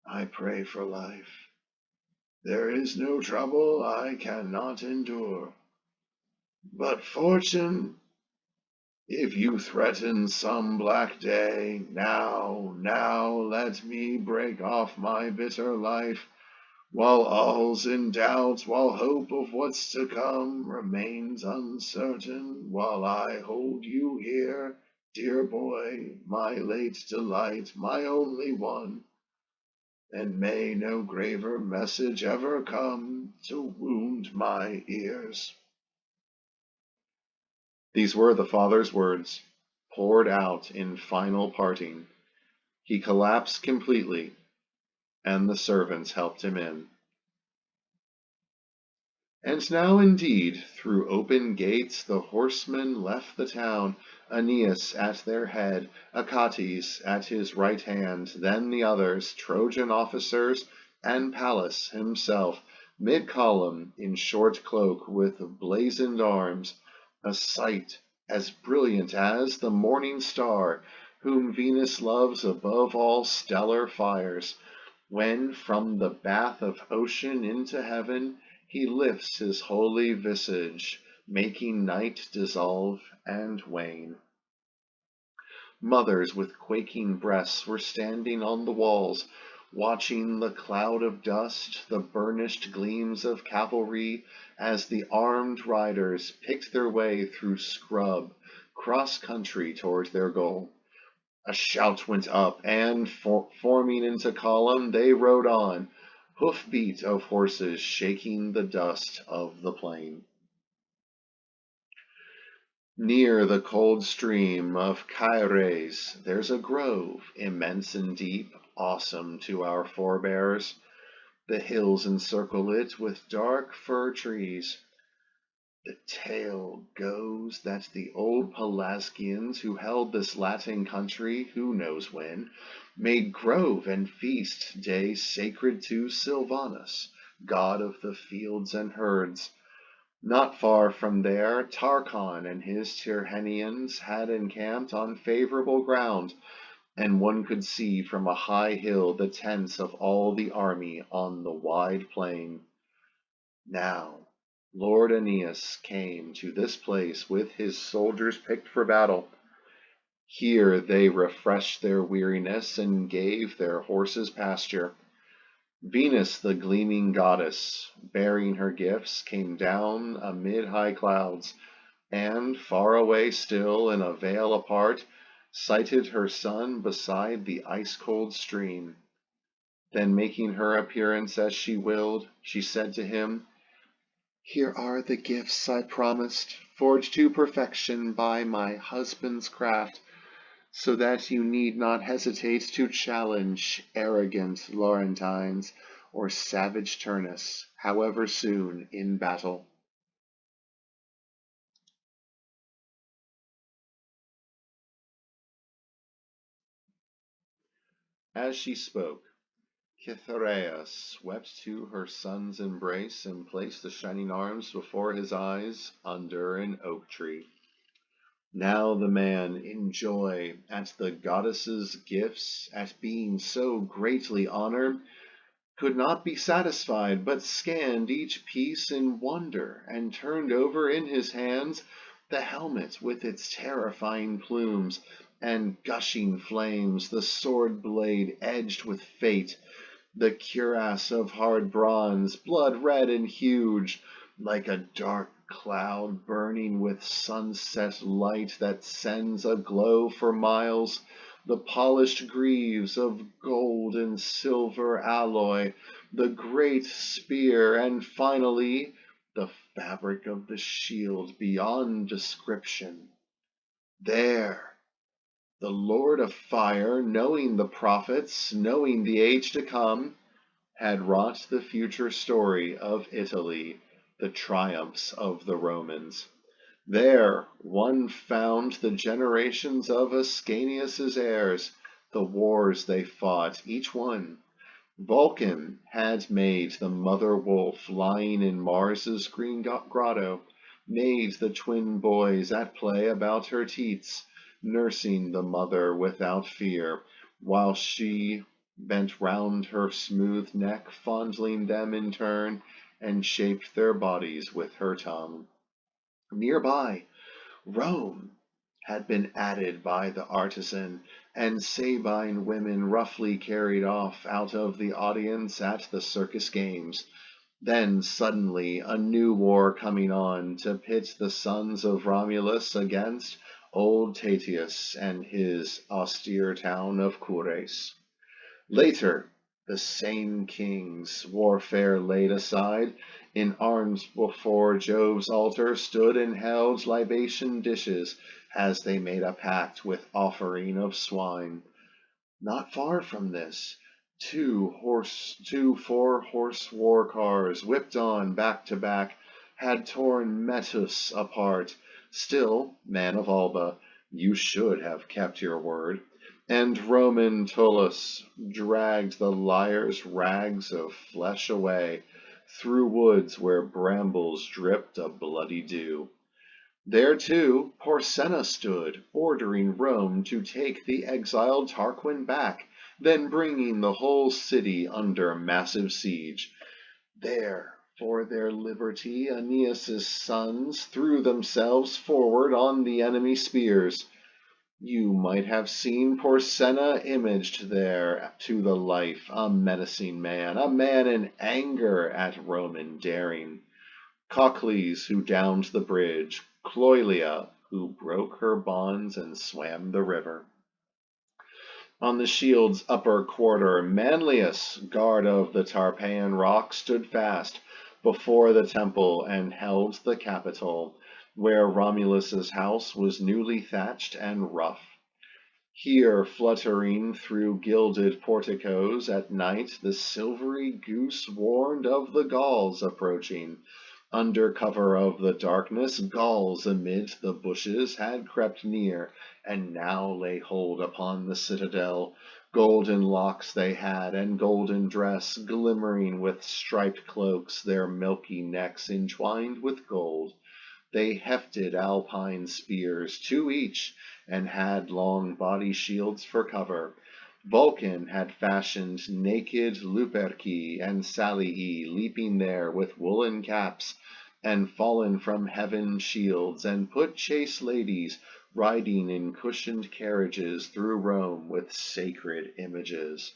I pray for life. There is no trouble I cannot endure. But fortune, if you threaten some black day, now let me break off my bitter life, while all's in doubt, while hope of what's to come remains uncertain, while I hold you here, dear boy, my late delight, my only one, and may no graver message ever come to wound my ears. These were the father's words, poured out in final parting. He collapsed completely, and the servants helped him in. And now indeed, through open gates the horsemen left the town, Aeneas at their head, Achates at his right hand, then the others, Trojan officers, and Pallas himself, mid-column, in short cloak, with blazoned arms, a sight as brilliant as the morning star, whom Venus loves above all stellar fires, when from the bath of ocean into heaven he lifts his holy visage, making night dissolve and wane. Mothers with quaking breasts were standing on the walls, watching the cloud of dust, the burnished gleams of cavalry, as the armed riders picked their way through scrub, cross-country toward their goal. A shout went up, and, forming into column, they rode on, hoof-beat of horses shaking the dust of the plain. Near the cold stream of Caires there's a grove, immense and deep, awesome to our forebears. The hills encircle it with dark fir trees. The tale goes that the old Pelasgians who held this Latin country, who knows when, made grove and feast day sacred to Silvanus, god of the fields and herds. Not far from there, Tarchon and his Tyrrhenians had encamped on favorable ground, and one could see from a high hill the tents of all the army on the wide plain. Now, Lord Aeneas came to this place with his soldiers picked for battle. Here they refreshed their weariness and gave their horses pasture. Venus, the gleaming goddess, bearing her gifts, came down amid high clouds, and, far away still in a vale apart, sighted her son beside the ice-cold stream. Then, making her appearance as she willed, she said to him, "Here are the gifts I promised, forged to perfection by my husband's craft, so that you need not hesitate to challenge arrogant Laurentines or savage Turnus, however soon in battle." As she spoke, Cytherea swept to her son's embrace and placed the shining arms before his eyes under an oak tree. Now the man, in joy at the goddess's gifts, at being so greatly honored, could not be satisfied, but scanned each piece in wonder, and turned over in his hands the helmet with its terrifying plumes and gushing flames, the sword blade edged with fate, the cuirass of hard bronze, blood red and huge, like a dark cloud burning with sunset light that sends a glow for miles, the polished greaves of gold and silver alloy, the great spear, and finally the fabric of the shield beyond description. There, the Lord of Fire, knowing the prophets, knowing the age to come, had wrought the future story of Italy, the triumphs of the Romans. There one found the generations of Ascanius's heirs, the wars they fought, each one. Vulcan had made the mother wolf lying in Mars's green grotto, made the twin boys at play about her teats, nursing the mother without fear, while she bent round her smooth neck, fondling them in turn, and shaped their bodies with her tongue. Nearby, Rome had been added by the artisan, and Sabine women roughly carried off out of the audience at the circus games. Then suddenly a new war coming on to pit the sons of Romulus against old Tatius and his austere town of Cures. Later, the same kings, warfare laid aside, in arms before Jove's altar stood and held libation dishes, as they made a pact with offering of swine. Not far from this, two 4-horse war cars, whipped on back to back, had torn Mettus apart. Still, man of Alba, you should have kept your word. And Roman Tullus dragged the liar's rags of flesh away, through woods where brambles dripped a bloody dew. There, too, Porsenna stood, ordering Rome to take the exiled Tarquin back, then bringing the whole city under massive siege. There, for their liberty, Aeneas's sons threw themselves forward on the enemy's spears. You might have seen Porsenna imaged there to the life, a menacing man, a man in anger at Roman daring. Cocles, who downed the bridge, Cloelia, who broke her bonds and swam the river. On the shield's upper quarter, Manlius, guard of the Tarpeian rock, stood fast before the temple and held the Capitol, where Romulus's house was newly thatched and rough. Here, fluttering through gilded porticos at night, the silvery goose warned of the Gauls approaching. Under cover of the darkness, Gauls amid the bushes had crept near, and now lay hold upon the citadel. Golden locks they had, and golden dress, glimmering with striped cloaks, their milky necks entwined with gold. They hefted Alpine spears, two each, and had long body shields for cover. Vulcan had fashioned naked Luperci and Salii, leaping there with woolen caps, and fallen from heaven shields, and put chaste ladies riding in cushioned carriages through Rome with sacred images.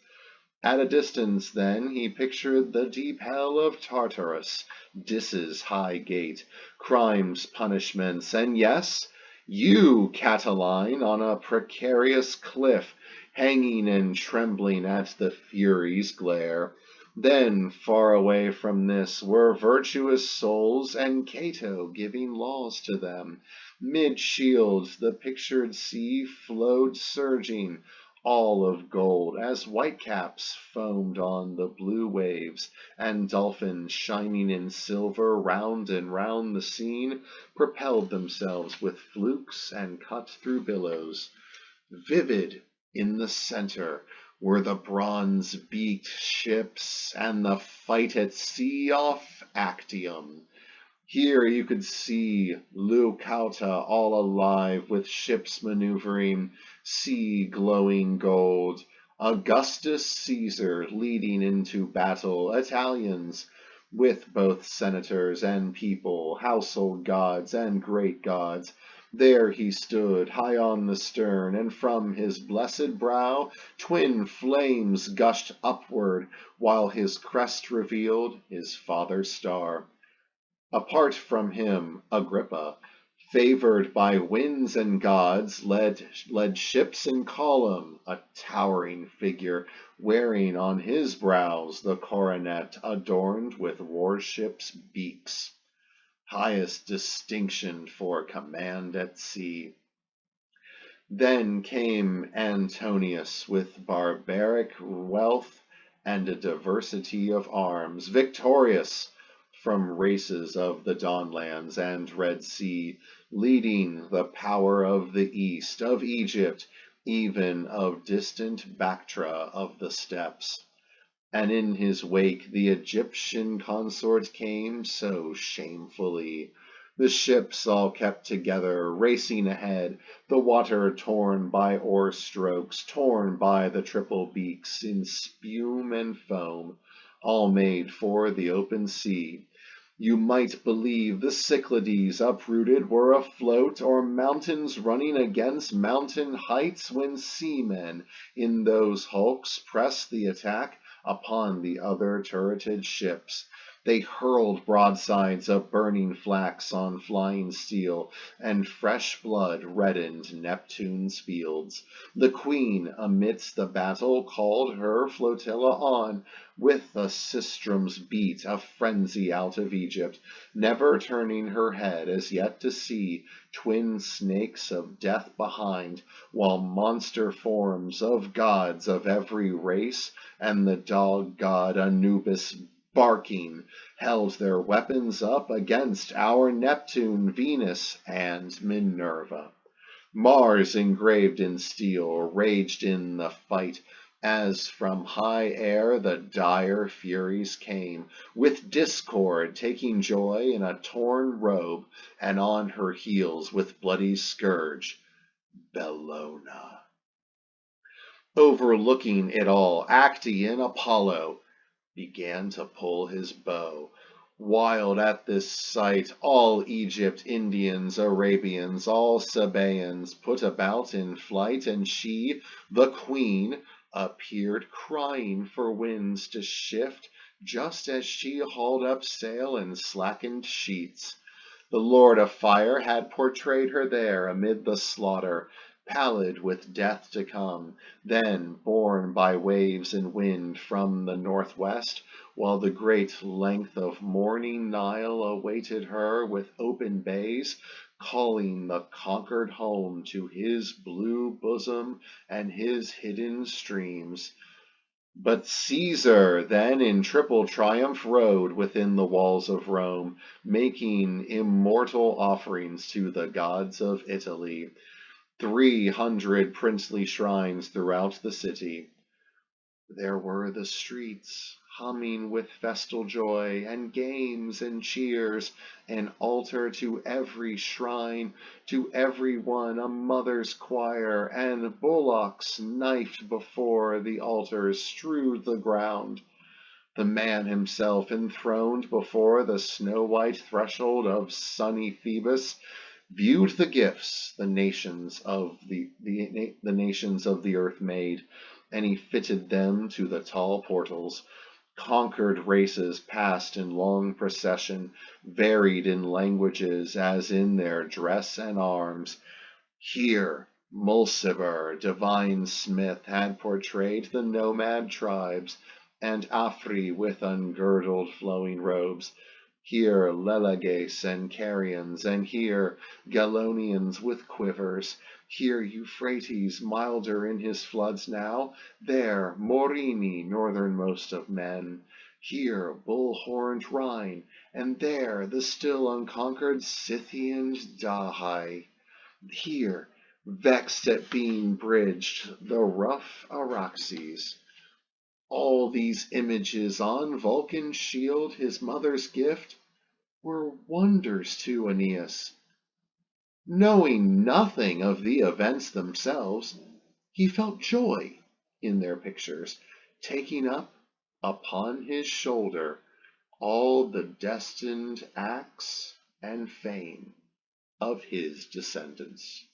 At a distance, then, he pictured the deep hell of Tartarus, Dis's high gate, crimes, punishments, and yes, you, Catiline, on a precarious cliff, hanging and trembling at the Furies' glare. Then, far away from this, were virtuous souls, and Cato giving laws to them. Mid shields the pictured sea flowed surging, all of gold, as whitecaps foamed on the blue waves, and dolphins shining in silver round and round the scene propelled themselves with flukes and cut through billows. Vivid in the center were the bronze-beaked ships, and the fight at sea off Actium. Here you could see Leucauta all alive, with ships maneuvering, sea glowing gold. Augustus Caesar leading into battle, Italians, with both senators and people, household gods and great gods. There he stood, high on the stern, and from his blessed brow twin flames gushed upward, while his crest revealed his father's star. Apart from him, Agrippa, favored by winds and gods, led ships in column, a towering figure, wearing on his brows the coronet adorned with warships' beaks, highest distinction for command at sea. Then came Antonius with barbaric wealth and a diversity of arms, victorious from races of the Dawnlands and Red Sea, leading the power of the East, of Egypt, even of distant Bactra of the steppes. And in his wake the Egyptian consort came so shamefully. The ships all kept together, racing ahead, the water torn by oar strokes, torn by the triple beaks, in spume and foam, all made for the open sea. You might believe the Cyclades uprooted were afloat, or mountains running against mountain heights, when seamen in those hulks pressed the attack upon the other turreted ships. They hurled broadsides of burning flax on flying steel, and fresh blood reddened Neptune's fields. The queen, amidst the battle, called her flotilla on, with a sistrum's beat, a frenzy out of Egypt, never turning her head as yet to see twin snakes of death behind, while monster forms of gods of every race, and the dog god Anubis barking, held their weapons up against our Neptune, Venus, and Minerva. Mars, engraved in steel, raged in the fight, as from high air the dire Furies came, with Discord taking joy in a torn robe, and on her heels with bloody scourge, Bellona. Overlooking it all, Actaeon Apollo began to pull his bow. Wild at this sight, all Egypt, Indians, Arabians, all Sabaeans put about in flight, and she, the queen, appeared crying for winds to shift, just as she hauled up sail and slackened sheets. The Lord of Fire had portrayed her there amid the slaughter, pallid with death to come, then borne by waves and wind from the northwest, while the great length of morning Nile awaited her with open bays, calling the conquered home to his blue bosom and his hidden streams. But Caesar then in triple triumph rode within the walls of Rome, making immortal offerings to the gods of Italy. 300 princely shrines throughout the city. There were the streets, humming with festal joy, and games and cheers, an altar to every shrine, to every one a mother's choir, and bullocks knifed before the altars strewed the ground. The man himself, enthroned before the snow-white threshold of sunny Phoebus, viewed the gifts the nations of the nations of the earth made, and he fitted them to the tall portals. Conquered races passed in long procession, varied in languages as in their dress and arms. Here Mulciber, divine smith, had portrayed the nomad tribes, and Afri with ungirdled flowing robes. Here Leleges and Carians, and here Galonians with quivers. Here Euphrates, milder in his floods now, there Morini, northernmost of men. Here bull-horned Rhine, and there the still unconquered Scythian Dahai. Here vexed at being bridged the rough Araxes. All these images on Vulcan's shield, his mother's gift, were wonders to Aeneas. Knowing nothing of the events themselves, he felt joy in their pictures, taking up upon his shoulder all the destined acts and fame of his descendants.